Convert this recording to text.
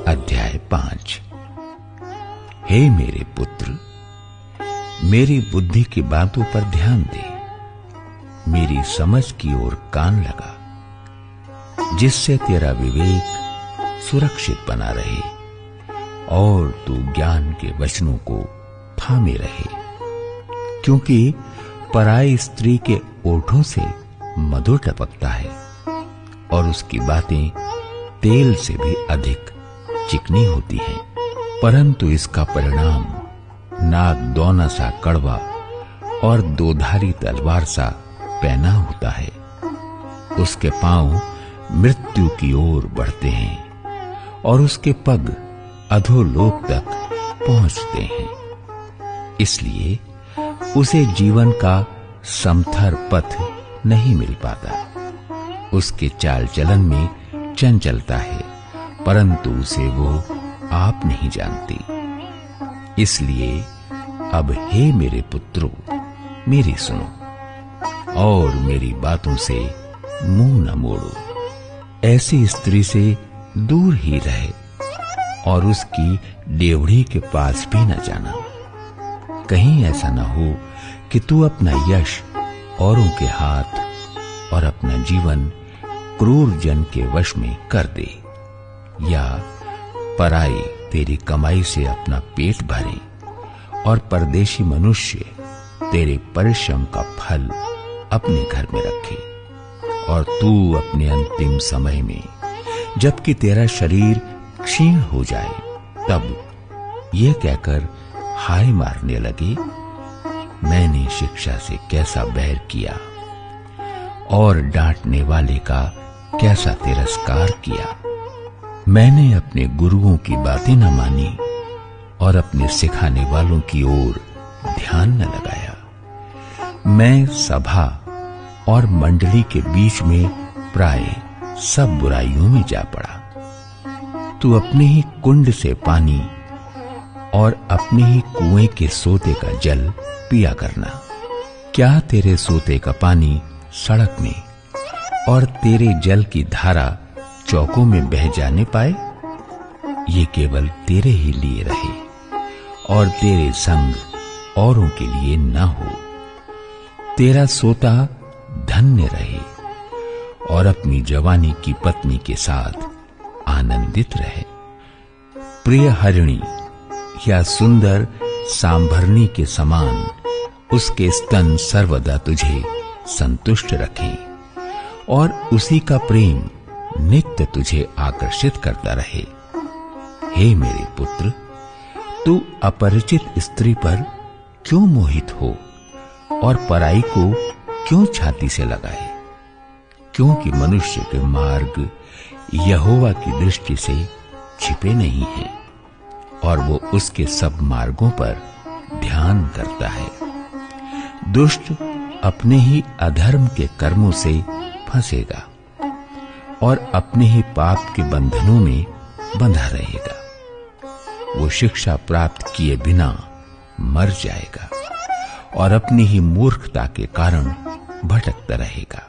अध्याय 5। हे मेरे पुत्र, मेरी बुद्धि की बातों पर ध्यान दे, मेरी समझ की ओर कान लगा, जिससे तेरा विवेक सुरक्षित बना रहे और तू ज्ञान के वचनों को थामे रहे। क्योंकि पराई स्त्री के ओठों से मधु टपकता है और उसकी बातें तेल से भी अधिक चिकनी होती हैं, परंतु इसका परिणाम नाग दौना सा कड़वा और दोधारी तलवार सा पैना होता है। उसके पांव मृत्यु की ओर बढ़ते हैं और उसके पग अधोलोक तक पहुंचते हैं। इसलिए उसे जीवन का समथर पथ नहीं मिल पाता। उसके चाल चलन में चंचलता है, परंतु उसे वो आप नहीं जानती। इसलिए अब हे मेरे पुत्रों, मेरी सुनो और मेरी बातों से मुंह न मोड़ो। ऐसी स्त्री से दूर ही रहे और उसकी डेवढ़ी के पास भी न जाना। कहीं ऐसा न हो कि तू अपना यश औरों के हाथ और अपना जीवन क्रूर जन के वश में कर दे, या पराई तेरी कमाई से अपना पेट भरे और परदेशी मनुष्य तेरे परिश्रम का फल अपने घर में रखे, और तू अपने अंतिम समय में, जबकि तेरा शरीर क्षीण हो जाए, तब ये कहकर हाय मारने लगे, मैंने शिक्षा से कैसा बैर किया और डांटने वाले का कैसा तिरस्कार किया। मैंने अपने गुरुओं की बातें न मानी और अपने सिखाने वालों की ओर ध्यान न लगाया। मैं सभा और मंडली के बीच में प्राय सब बुराइयों में जा पड़ा। तू अपने ही कुंड से पानी और अपने ही कुएं के सोते का जल पिया करना। क्या तेरे सोते का पानी सड़क में और तेरे जल की धारा चौकों में बह जाने पाए? ये केवल तेरे ही लिए रहे और तेरे संग औरों के लिए न हो। तेरा सोता धन्य रहे और अपनी जवानी की पत्नी के साथ आनंदित रहे। प्रिय हरिणी या सुंदर सांभरनी के समान उसके स्तन सर्वदा तुझे संतुष्ट रखें और उसी का प्रेम नित्य तुझे आकर्षित करता रहे। हे मेरे पुत्र, तू अपरिचित स्त्री पर क्यों मोहित हो और पराई को क्यों छाती से लगाए? क्योंकि मनुष्य के मार्ग यहोवा की दृष्टि से छिपे नहीं हैं और वो उसके सब मार्गों पर ध्यान करता है। दुष्ट अपने ही अधर्म के कर्मों से फंसेगा और अपने ही पाप के बंधनों में बंधा रहेगा। वो शिक्षा प्राप्त किए बिना मर जाएगा और अपनी ही मूर्खता के कारण भटकता रहेगा।